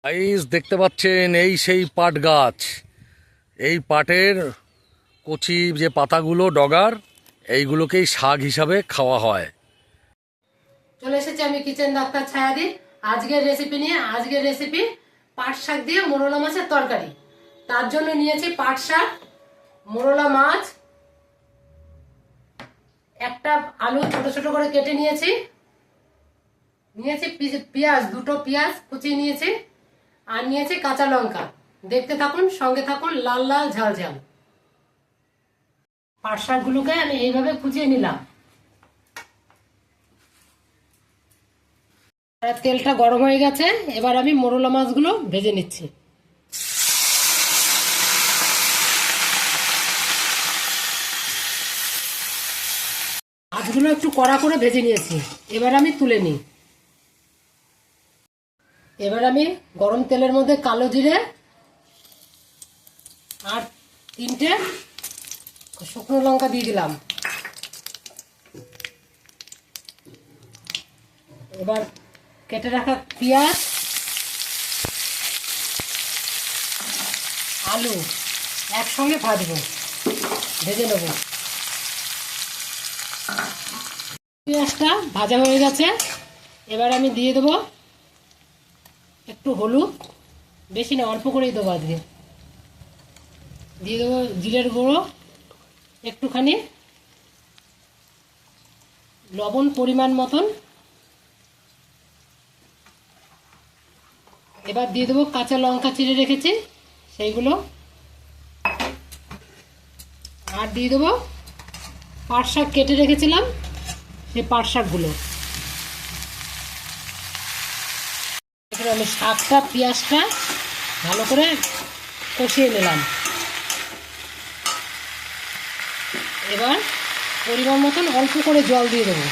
Guys দেখতে পাচ্ছেন এই সেই পাট গাছ। এই পাটের কচি যে পাতাগুলো ডগার, এইগুলোকেই শাক হিসাবে খাওয়া হয়। চলে এসেছি আমি কিচেন ডাক্তার ছায়াদি আজকের রেসিপি নিয়ে। আজকের রেসিপি পাট শাক দিয়ে মোরলা মাছের তরকারি। তার জন্য নিয়েছি পাট শাক, মোরলা মাছ, একটা আলু ছোট ছোট করে কেটে নিয়েছি, পেঁয়াজ, দুটো পেঁয়াজ কুচিয়ে নিয়েছি, আর নিয়েছি কাঁচা লঙ্কা। দেখতে থাকুন, সঙ্গে থাকুন, লাল লাল ঝাল ঝাল। পাট শাকগুলোকে আমি এইভাবে কুচিয়ে নিলাম। তেলটা গরম হয়ে গেছে, এবার আমি মোরলা মাছগুলো ভেজে নিচ্ছি। মাছগুলো একটু কড়া করে ভেজে নিয়েছি, এবার আমি তুলে নিই। এবার আমি গরম তেলের মধ্যে কালো জিরে আর 3টে শুকনো লঙ্কা দিয়ে দিলাম। এবার কেটে রাখা পেঁয়াজ, আলু একসঙ্গে ভেজে নেব। পেঁয়াজটা ভাজা হয়ে গেছে, এবার আমি দিয়ে দেবো একটু হলুদ, বেশি না, অল্প করেই দেবো আজকে। দিয়ে দেবো জিরের গুঁড়ো একটুখানি, লবণ পরিমাণ মতন। এবার দিয়ে দেবো কাঁচা লঙ্কা চিড়ে রেখেছি সেইগুলো, আর দিয়ে দেবো পাট শাক কেটে রেখেছিলাম সেই পাট শাকগুলো। এখানে আমি শাকটা পেঁয়াজটা ভালো করে কষিয়ে নিলাম। এবার পরিমাণ মতন অল্প করে জল দিয়ে দেবো।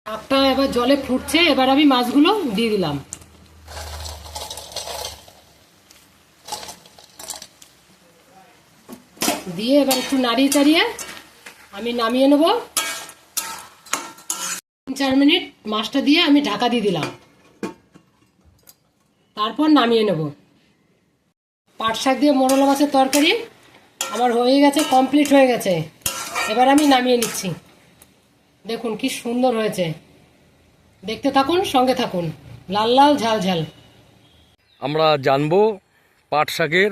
শাকটা এবার জলে ফুটছে, এবার আমি মাছগুলো দিয়ে দিলাম। দিয়ে এবার একটু নাড়িয়ে চাড়িয়ে আমি নামিয়ে নেব। 3-4 মিনিট মাছটা দিয়ে আমি ঢাকা দিয়ে দিলাম, তারপর নামিয়ে নেব। পাট শাক দিয়ে মোরলা মাছের তরকারি আমার হয়ে গেছে, কমপ্লিট হয়ে গেছে। এবার আমি নামিয়ে নিচ্ছি। দেখুন কি সুন্দর হয়েছে, দেখতে থাকুন, সঙ্গে থাকুন, লাল লাল ঝাল ঝাল। আমরা জানবো পাট শাকের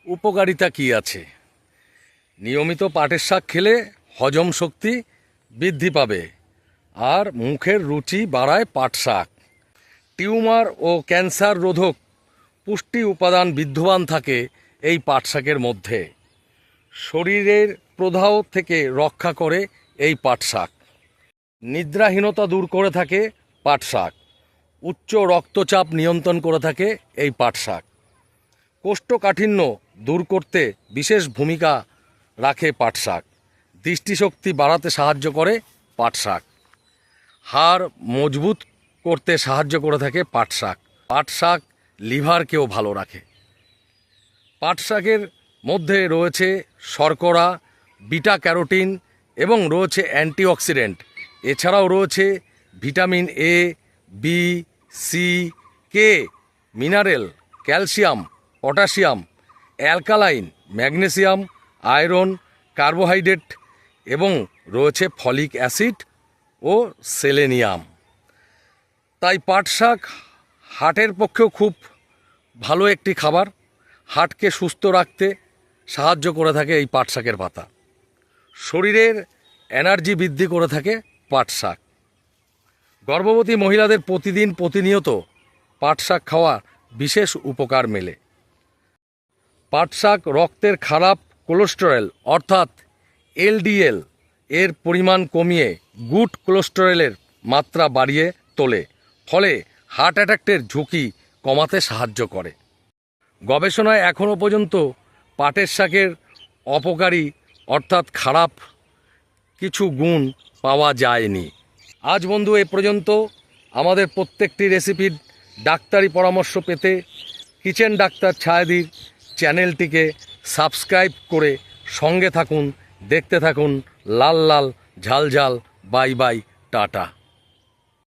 উপকারিতা কি আছে। নিয়মিত পাটের শাক খেলে হজম শক্তি বৃদ্ধি পাবে আর মুখের রুচি বাড়ায় পাট শাক। টিউমার ও ক্যান্সার রোধক পুষ্টি উপাদান বিদ্যমান থাকে এই পাট শাকের মধ্যে। শরীরের প্রদাহ থেকে রক্ষা করে এই পাট শাক। নিদ্রাহীনতা দূর করে থাকে পাট শাক। উচ্চ রক্তচাপ নিয়ন্ত্রণ করে থাকে এই পাট শাক। কোষ্ঠকাঠিন্য দূর করতে বিশেষ ভূমিকা রাখে পাট শাক। দৃষ্টিশক্তি বাড়াতে সাহায্য করে পাট শাক। হাড় মজবুত করতে সাহায্য করে থাকে পাট শাক। পাট শাক লিভারকেও ভালো রাখে। পাট শাকের মধ্যে রয়েছে শর্করা, বিটা ক্যারোটিন এবং রয়েছে অ্যান্টিঅক্সিডেন্ট। এছাড়াও রয়েছে vitamin A, B, C, K, mineral, calcium, potassium, alkaline, magnesium, iron, carbohydrate এবং রয়েছে ফলিক অ্যাসিড ও সেলেনিয়াম। তাই পাট শাক হার্টের পক্ষেও খুব ভালো একটি খাবার। হার্টকে সুস্থ রাখতে সাহায্য করে থাকে এই পাট শাকের পাতা। শরীরের এনার্জি বৃদ্ধি করে থাকে পাট শাক। গর্ভবতী মহিলাদের প্রতিনিয়ত পাট শাক খাওয়া বিশেষ উপকার মেলে। পাট শাক রক্তের খারাপ কোলেস্টেরল অর্থাৎ এলডিএল এর পরিমাণ কমিয়ে গুড কোলেস্টেরলের মাত্রা বাড়িয়ে তোলে, ফলে হার্ট অ্যাটাকের ঝুঁকি কমাতে সাহায্য করে। গবেষণায় এখনও পর্যন্ত পাটের শাকের অপকারী অর্থাৎ খারাপ কিছু গুণ পাওয়া যায়নি। আজ বন্ধু এ পর্যন্ত। আমাদের প্রত্যেকটি রেসিপির ডাক্তারি পরামর্শ পেতে কিচেন ডাক্তার ছায়াদির চ্যানেলটিকে সাবস্ক্রাইব করে সঙ্গে থাকুন, দেখতে থাকুন লাল লাল ঝাল ঝাল বাই বাই, টাটা।